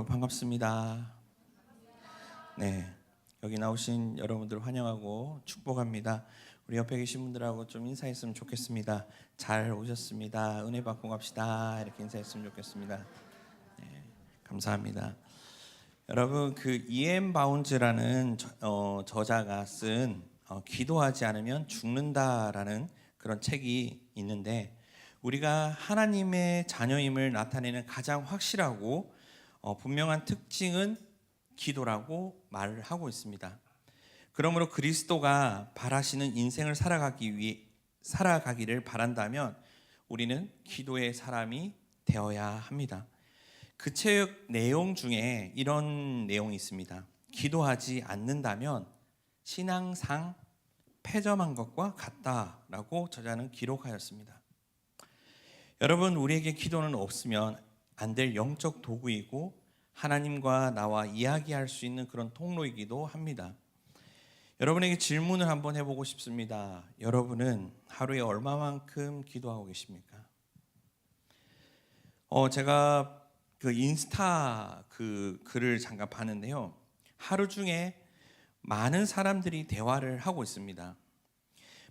반갑습니다. 네, 여기 나오신 여러분들 환영하고 축복합니다. 우리 옆에 계신 분들하고 좀 인사했으면 좋겠습니다. 잘 오셨습니다. 은혜 받고 갑시다. 이렇게 인사했으면 좋겠습니다. 네, 감사합니다. 여러분, 그 E.M. 바운즈라는 저자가 쓴 기도하지 않으면 죽는다라는 그런 책이 있는데, 우리가 하나님의 자녀임을 나타내는 가장 확실하고 분명한 특징은 기도라고 말을 하고 있습니다. 그러므로 그리스도가 바라시는 인생을 살아가기를 바란다면 우리는 기도의 사람이 되어야 합니다. 그 책 내용 중에 이런 내용이 있습니다. 기도하지 않는다면 신앙상 패점한 것과 같다라고 저자는 기록하였습니다. 여러분, 우리에게 기도는 없으면 안 될 영적 도구이고 하나님과 나와 이야기할 수 있는 그런 통로이기도 합니다. 여러분에게 질문을 한번 해보고 싶습니다. 여러분은 하루에 얼마만큼 기도하고 계십니까? 제가 그 인스타 그 글을 잠깐 봤는데요. 하루 중에 많은 사람들이 대화를 하고 있습니다.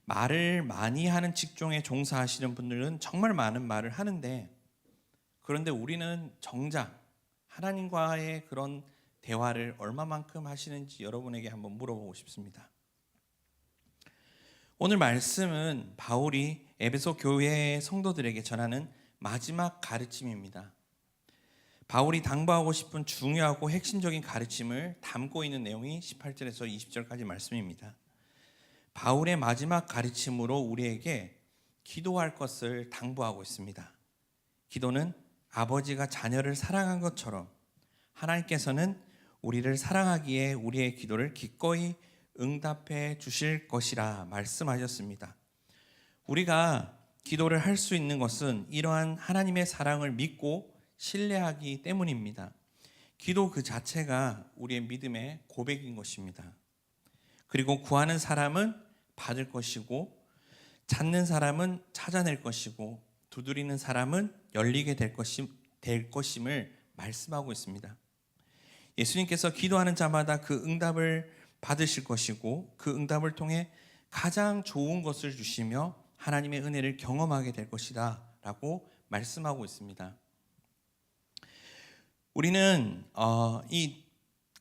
말을 많이 하는 직종에 종사하시는 분들은 정말 많은 말을 하는데, 그런데 우리는 정작 하나님과의 그런 대화를 얼마만큼 하시는지 여러분에게 한번 물어보고 싶습니다. 오늘 말씀은 바울이 에베소 교회 성도들에게 전하는 마지막 가르침입니다. 바울이 당부하고 싶은 중요하고 핵심적인 가르침을 담고 있는 내용이 18절에서 20절까지 말씀입니다. 바울의 마지막 가르침으로 우리에게 기도할 것을 당부하고 있습니다. 기도는 아버지가 자녀를 사랑한 것처럼 하나님께서는 우리를 사랑하기에 우리의 기도를 기꺼이 응답해 주실 것이라 말씀하셨습니다. 우리가 기도를 할 수 있는 것은 이러한 하나님의 사랑을 믿고 신뢰하기 때문입니다. 기도 그 자체가 우리의 믿음의 고백인 것입니다. 그리고 구하는 사람은 받을 것이고, 찾는 사람은 찾아낼 것이고, 두드리는 사람은 열리게 될 것임을 말씀하고 있습니다. 예수님께서 기도하는 자마다 그 응답을 받으실 것이고, 그 응답을 통해 가장 좋은 것을 주시며 하나님의 은혜를 경험하게 될 것이다 라고 말씀하고 있습니다.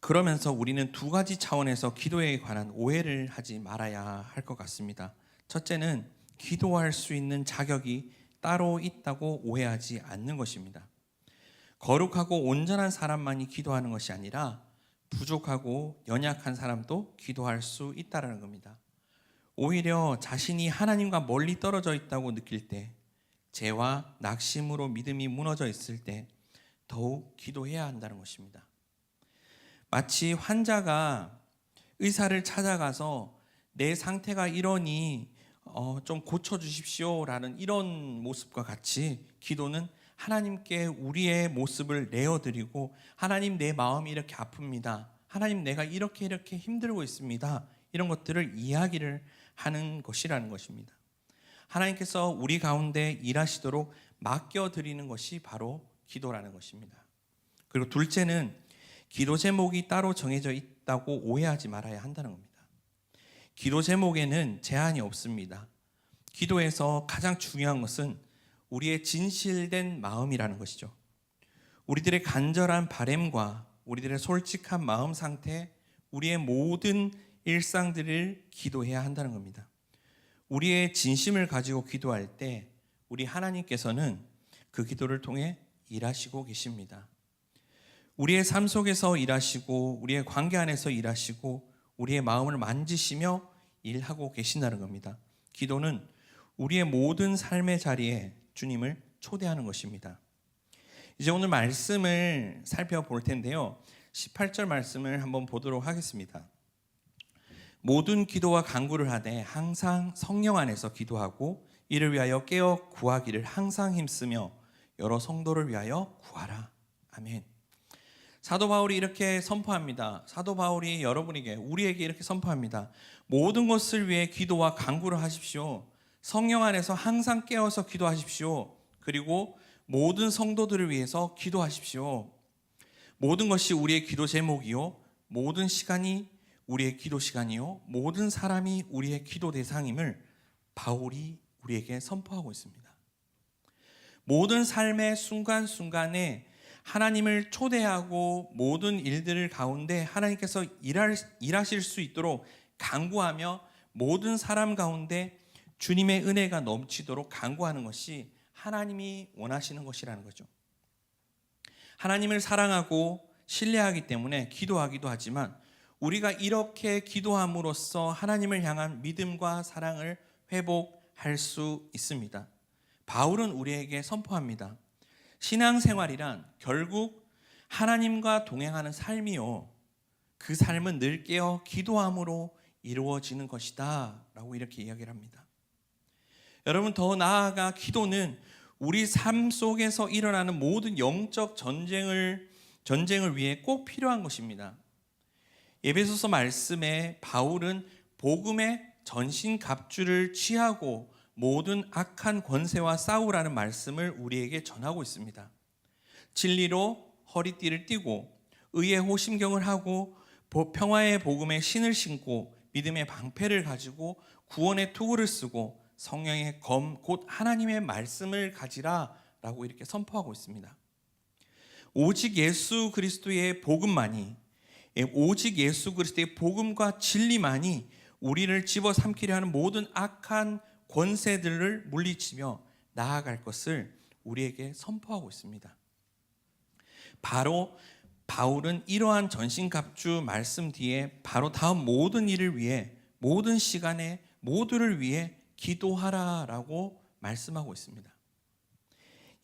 그러면서 우리는 두 가지 차원에서 기도에 관한 오해를 하지 말아야 할 것 같습니다. 첫째는 기도할 수 있는 자격이 따로 있다고 오해하지 않는 것입니다. 거룩하고 온전한 사람만이 기도하는 것이 아니라 부족하고 연약한 사람도 기도할 수 있다는 겁니다. 오히려 자신이 하나님과 멀리 떨어져 있다고 느낄 때, 죄와 낙심으로 믿음이 무너져 있을 때 더욱 기도해야 한다는 것입니다. 마치 환자가 의사를 찾아가서 내 상태가 이러니 좀 고쳐주십시오라는 이런 모습과 같이 기도는 하나님께 우리의 모습을 내어드리고, 하나님 내 마음이 이렇게 아픕니다, 하나님 내가 이렇게 힘들고 있습니다, 이런 것들을 이야기를 하는 것이라는 것입니다. 하나님께서 우리 가운데 일하시도록 맡겨드리는 것이 바로 기도라는 것입니다. 그리고 둘째는 기도 제목이 따로 정해져 있다고 오해하지 말아야 한다는 겁니다. 기도 제목에는 제한이 없습니다. 기도에서 가장 중요한 것은 우리의 진실된 마음이라는 것이죠. 우리들의 간절한 바램과 우리들의 솔직한 마음 상태, 우리의 모든 일상들을 기도해야 한다는 겁니다. 우리의 진심을 가지고 기도할 때 우리 하나님께서는 그 기도를 통해 일하시고 계십니다. 우리의 삶 속에서 일하시고, 우리의 관계 안에서 일하시고, 우리의 마음을 만지시며 일하고 계신다는 겁니다. 기도는 우리의 모든 삶의 자리에 주님을 초대하는 것입니다. 이제 오늘 말씀을 살펴볼 텐데요. 18절 말씀을 한번 보도록 하겠습니다. 모든 기도와 간구를 하되 항상 성령 안에서 기도하고 이를 위하여 깨어 구하기를 항상 힘쓰며 여러 성도를 위하여 구하라. 아멘. 사도 바울이 이렇게 선포합니다. 사도 바울이 여러분에게, 우리에게 이렇게 선포합니다. 모든 것을 위해 기도와 간구를 하십시오. 성령 안에서 항상 깨어서 기도하십시오. 그리고 모든 성도들을 위해서 기도하십시오. 모든 것이 우리의 기도 제목이요, 모든 시간이 우리의 기도 시간이요, 모든 사람이 우리의 기도 대상임을 바울이 우리에게 선포하고 있습니다. 모든 삶의 순간순간에 하나님을 초대하고 모든 일들 가운데 하나님께서 일하실 수 있도록 간구하며 모든 사람 가운데 주님의 은혜가 넘치도록 간구하는 것이 하나님이 원하시는 것이라는 거죠. 하나님을 사랑하고 신뢰하기 때문에 기도하기도 하지만 우리가 이렇게 기도함으로써 하나님을 향한 믿음과 사랑을 회복할 수 있습니다. 바울은 우리에게 선포합니다. 신앙생활이란 결국 하나님과 동행하는 삶이요, 그 삶은 늘 깨어 기도함으로 이루어지는 것이다 라고 이렇게 이야기를 합니다. 여러분, 더 나아가 기도는 우리 삶 속에서 일어나는 모든 영적 전쟁을 위해 꼭 필요한 것입니다. 에베소서 말씀에 바울은 복음의 전신갑주를 취하고 모든 악한 권세와 싸우라는 말씀을 우리에게 전하고 있습니다. 진리로 허리띠를 띠고 의의 호심경을 하고 평화의 복음의 신을 신고 믿음의 방패를 가지고 구원의 투구를 쓰고 성령의 검 곧 하나님의 말씀을 가지라 라고 이렇게 선포하고 있습니다. 오직 예수 그리스도의 복음만이, 오직 예수 그리스도의 복음과 진리만이 우리를 집어삼키려 하는 모든 악한 권세들을 물리치며 나아갈 것을 우리에게 선포하고 있습니다. 바로 바울은 이러한 전신갑주 말씀 뒤에 바로 다음 모든 일을 위해, 모든 시간에 모두를 위해 기도하라라고 말씀하고 있습니다.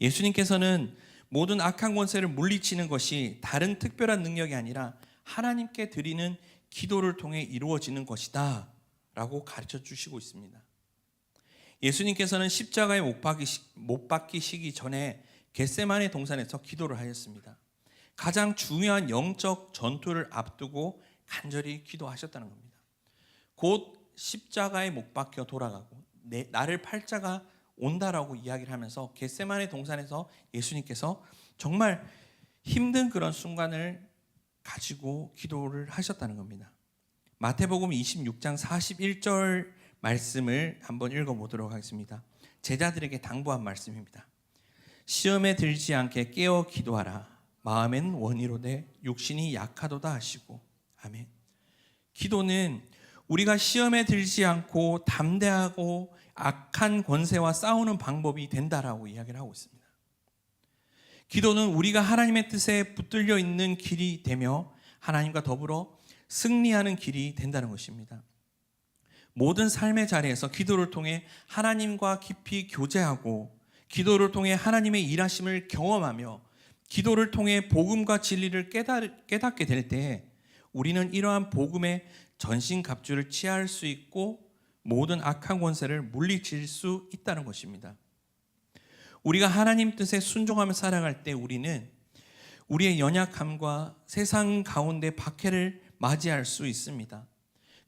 예수님께서는 모든 악한 권세를 물리치는 것이 다른 특별한 능력이 아니라 하나님께 드리는 기도를 통해 이루어지는 것이다 라고 가르쳐 주시고 있습니다. 예수님께서는 십자가에 못 박히시기 전에 겟세마네 동산에서 기도를 하셨습니다. 가장 중요한 영적 전투를 앞두고 간절히 기도하셨다는 겁니다. 곧 십자가에 못 박혀 돌아가고 나를 팔자가 온다라고 이야기를 하면서 겟세마네 동산에서 예수님께서 정말 힘든 그런 순간을 가지고 기도를 하셨다는 겁니다. 마태복음 26장 41절 말씀을 한번 읽어보도록 하겠습니다. 제자들에게 당부한 말씀입니다. 시험에 들지 않게 깨어 기도하라. 마음엔 원이로되 육신이 약하도다 하시고. 아멘. 기도는 우리가 시험에 들지 않고 담대하고 악한 권세와 싸우는 방법이 된다라고 이야기를 하고 있습니다. 기도는 우리가 하나님의 뜻에 붙들려 있는 길이 되며 하나님과 더불어 승리하는 길이 된다는 것입니다. 모든 삶의 자리에서 기도를 통해 하나님과 깊이 교제하고 기도를 통해 하나님의 일하심을 경험하며 기도를 통해 복음과 진리를 깨닫게 될 때 우리는 이러한 복음의 전신갑주를 취할 수 있고 모든 악한 권세를 물리칠 수 있다는 것입니다. 우리가 하나님 뜻에 순종하며 살아갈 때 우리는 우리의 연약함과 세상 가운데 박해를 맞이할 수 있습니다.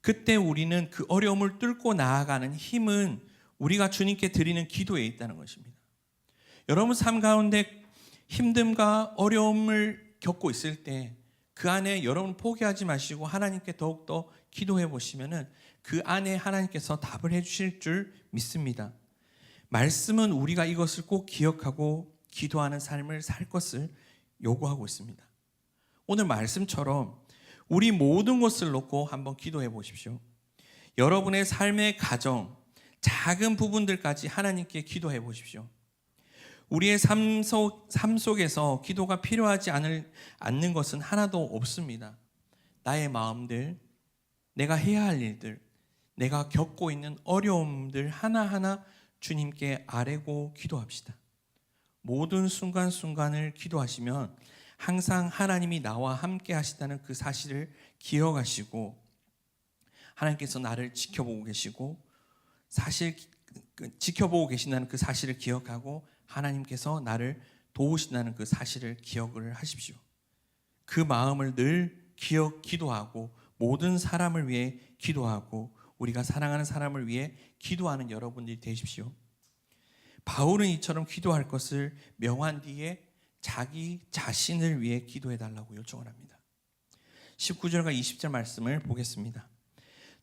그때 우리는 그 어려움을 뚫고 나아가는 힘은 우리가 주님께 드리는 기도에 있다는 것입니다. 여러분 삶 가운데 힘듦과 어려움을 겪고 있을 때 그 안에 여러분 포기하지 마시고 하나님께 더욱더 기도해 보시면은 그 안에 하나님께서 답을 해주실 줄 믿습니다. 말씀은 우리가 이것을 꼭 기억하고 기도하는 삶을 살 것을 요구하고 있습니다. 오늘 말씀처럼 우리 모든 것을 놓고 한번 기도해 보십시오. 여러분의 삶의 가정, 작은 부분들까지 하나님께 기도해 보십시오. 우리의 삶 속에서 기도가 필요하지 않는 것은 하나도 없습니다. 나의 마음들, 내가 해야 할 일들, 내가 겪고 있는 어려움들 하나하나 주님께 아뢰고 기도합시다. 모든 순간순간을 기도하시면 항상 하나님이 나와 함께 하시다는 그 사실을 기억하시고 하나님께서 나를 지켜보고 계시고 지켜보고 계신다는 그 사실을 기억하고 하나님께서 나를 도우신다는 그 사실을 기억을 하십시오. 그 마음을 늘 기도하고 모든 사람을 위해 기도하고 우리가 사랑하는 사람을 위해 기도하는 여러분들이 되십시오. 바울은 이처럼 기도할 것을 명한 뒤에 자기 자신을 위해 기도해 달라고 요청을 합니다. 19절과 20절 말씀을 보겠습니다.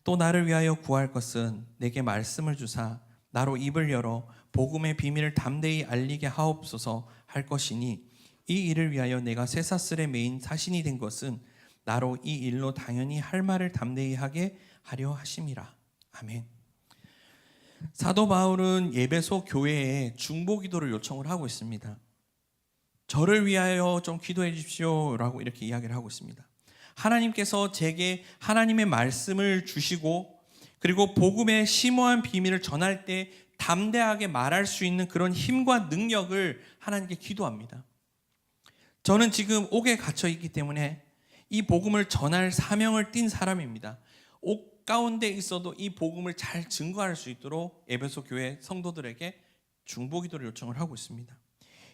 또 나를 위하여 구할 것은 내게 말씀을 주사 나로 입을 열어 복음의 비밀을 담대히 알리게 하옵소서 할 것이니 이 일을 위하여 내가 쇠사슬에 매인 사신이 된 것은 나로 이 일로 당연히 할 말을 담대히 하게 하려 하심이라. 아멘. 사도 바울은 예배소 교회에 중보기도를 요청을 하고 있습니다. 저를 위하여 좀 기도해 주십시오 라고 이렇게 이야기를 하고 있습니다. 하나님께서 제게 하나님의 말씀을 주시고 그리고 복음의 심오한 비밀을 전할 때 담대하게 말할 수 있는 그런 힘과 능력을 하나님께 기도합니다. 저는 지금 옥에 갇혀 있기 때문에 이 복음을 전할 사명을 띈 사람입니다. 옥 가운데 있어도 이 복음을 잘 증거할 수 있도록 에베소 교회 성도들에게 중보기도를 요청을 하고 있습니다.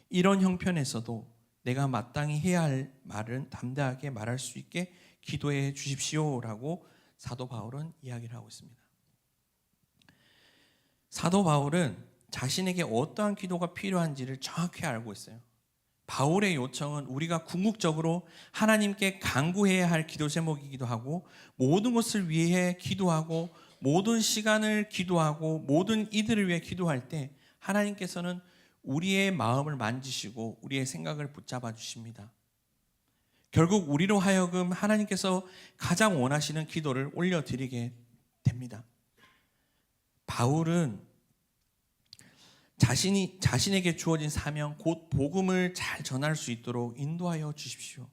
이런 형편에서도 내가 마땅히 해야 할 말은 담대하게 말할 수 있게 기도해 주십시오라고 사도 바울은 이야기를 하고 있습니다. 사도 바울은 자신에게 어떠한 기도가 필요한지를 정확히 알고 있어요. 바울의 요청은 우리가 궁극적으로 하나님께 간구해야 할 기도 제목이기도 하고 모든 것을 위해 기도하고 모든 시간을 기도하고 모든 이들을 위해 기도할 때 하나님께서는 우리의 마음을 만지시고 우리의 생각을 붙잡아 주십니다. 결국 우리로 하여금 하나님께서 가장 원하시는 기도를 올려드리게 됩니다. 바울은 자신에게 주어진 사명 곧 복음을 잘 전할 수 있도록 인도하여 주십시오.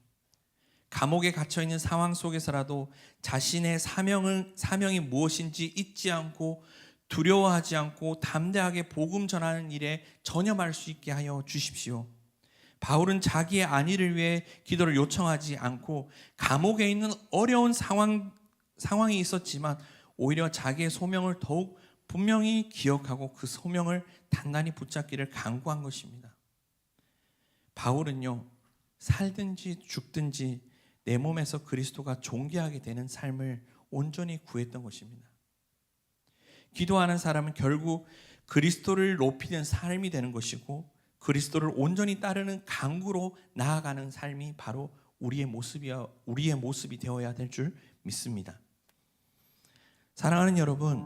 감옥에 갇혀있는 상황 속에서라도 자신의 사명이 무엇인지 잊지 않고 두려워하지 않고 담대하게 복음 전하는 일에 전념할 수 있게 하여 주십시오. 바울은 자기의 안위를 위해 기도를 요청하지 않고 감옥에 있는 어려운 상황이 있었지만 오히려 자기의 소명을 더욱 분명히 기억하고 그 소명을 단단히 붙잡기를 간구한 것입니다. 바울은요, 살든지 죽든지 내 몸에서 그리스도가 존귀하게 되는 삶을 온전히 구했던 것입니다. 기도하는 사람은 결국 그리스도를 높이는 삶이 되는 것이고 그리스도를 온전히 따르는 간구로 나아가는 삶이 바로 우리의 모습이 되어야 될 줄 믿습니다. 사랑하는 여러분,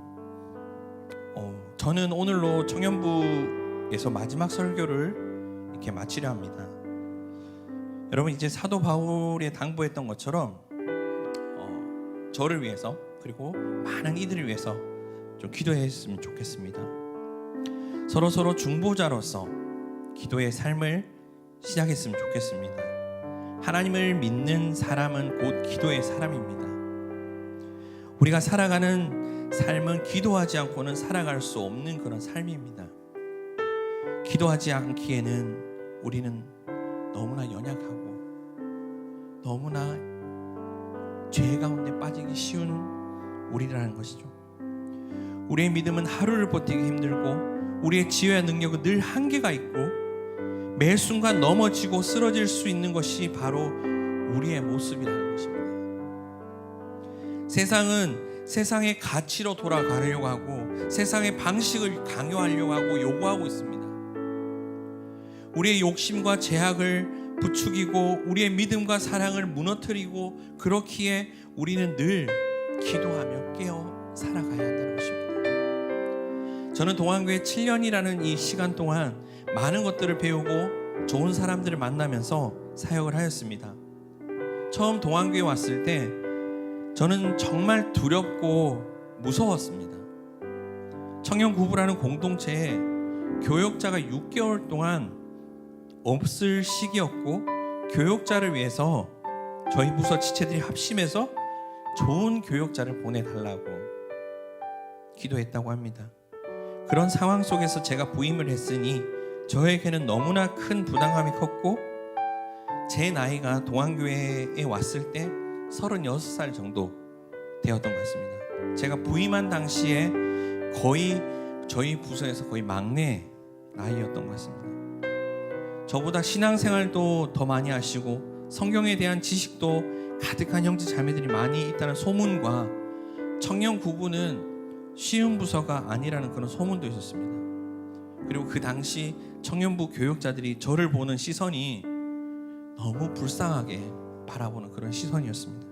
저는 오늘로 청년부에서 마지막 설교를 이렇게 마치려 합니다. 여러분, 이제 사도 바울이 당부했던 것처럼 저를 위해서 그리고 많은 이들을 위해서 좀 기도했으면 좋겠습니다. 서로 중보자로서 기도의 삶을 시작했으면 좋겠습니다. 하나님을 믿는 사람은 곧 기도의 사람입니다. 우리가 살아가는 삶은 기도하지 않고는 살아갈 수 없는 그런 삶입니다. 기도하지 않기에는 우리는 너무나 연약하고 너무나 죄 가운데 빠지기 쉬운 우리라는 것이죠. 우리의 믿음은 하루를 버티기 힘들고 우리의 지혜와 능력은 늘 한계가 있고 매 순간 넘어지고 쓰러질 수 있는 것이 바로 우리의 모습이라는 것입니다. 세상은 세상의 가치로 돌아가려고 하고 세상의 방식을 강요하려고 하고 요구하고 있습니다. 우리의 욕심과 제약을 부추기고 우리의 믿음과 사랑을 무너뜨리고 그렇기에 우리는 늘 기도하며 깨어 살아가야 한다는 것입니다. 저는 동안교회 7년이라는 이 시간 동안 많은 것들을 배우고 좋은 사람들을 만나면서 사역을 하였습니다. 처음 동안교회 왔을 때 저는 정말 두렵고 무서웠습니다. 청년구부라는 공동체에 교역자가 6개월 동안 없을 시기였고 교역자를 위해서 저희 부서 지체들이 합심해서 좋은 교역자를 보내달라고 기도했다고 합니다. 그런 상황 속에서 제가 부임을 했으니 저에게는 너무나 큰 부담감이 컸고 제 나이가 동안교회에 왔을 때 36살 정도 되었던 것 같습니다. 제가 부임한 당시에 거의 저희 부서에서 거의 막내 나이였던 것 같습니다. 저보다 신앙생활도 더 많이 하시고 성경에 대한 지식도 가득한 형제 자매들이 많이 있다는 소문과 청년 구부는 쉬운 부서가 아니라는 그런 소문도 있었습니다. 그리고 그 당시 청년부 교역자들이 저를 보는 시선이 너무 불쌍하게 바라보는 그런 시선이었습니다.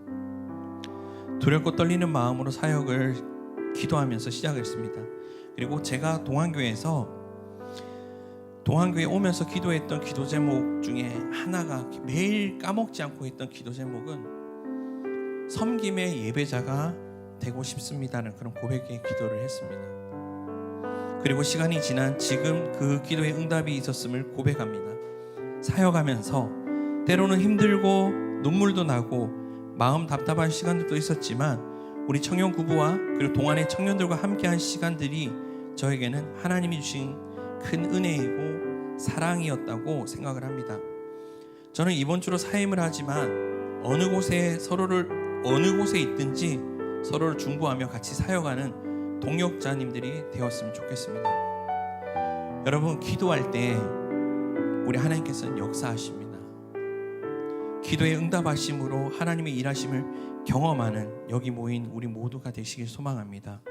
두렵고 떨리는 마음으로 사역을 기도하면서 시작했습니다. 그리고 제가 동안교회에 오면서 기도했던 기도 제목 중에 하나가, 매일 까먹지 않고 했던 기도 제목은 섬김의 예배자가 되고 싶습니다는 그런 고백의 기도를 했습니다. 그리고 시간이 지난 지금 그 기도의 응답이 있었음을 고백합니다. 사역하면서 때로는 힘들고 눈물도 나고 마음 답답한 시간들도 있었지만 우리 청년 구부와 그리고 동안의 청년들과 함께한 시간들이 저에게는 하나님이 주신 큰 은혜이고 사랑이었다고 생각을 합니다. 저는 이번 주로 사임을 하지만 어느 곳에 있든지 서로를 중보하며 같이 사역하는 동역자님들이 되었으면 좋겠습니다. 여러분, 기도할 때 우리 하나님께서는 역사하십니다. 기도의 응답하심으로 하나님의 일하심을 경험하는 여기 모인 우리 모두가 되시길 소망합니다.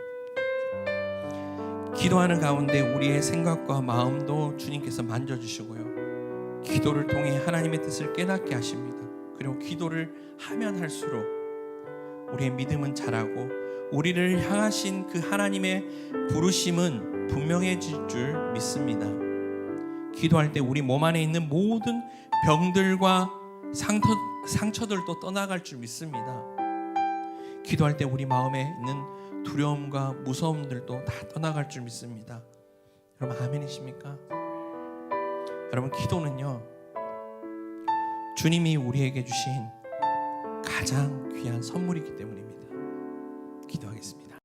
기도하는 가운데 우리의 생각과 마음도 주님께서 만져주시고요, 기도를 통해 하나님의 뜻을 깨닫게 하십니다. 그리고 기도를 하면 할수록 우리의 믿음은 자라고 우리를 향하신 그 하나님의 부르심은 분명해질 줄 믿습니다. 기도할 때 우리 몸 안에 있는 모든 병들과 상처들도 떠나갈 줄 믿습니다. 기도할 때 우리 마음에 있는 두려움과 무서움들도 다 떠나갈 줄 믿습니다. 여러분, 아멘이십니까? 여러분, 기도는요, 주님이 우리에게 주신 가장 귀한 선물이기 때문입니다. 기도하겠습니다.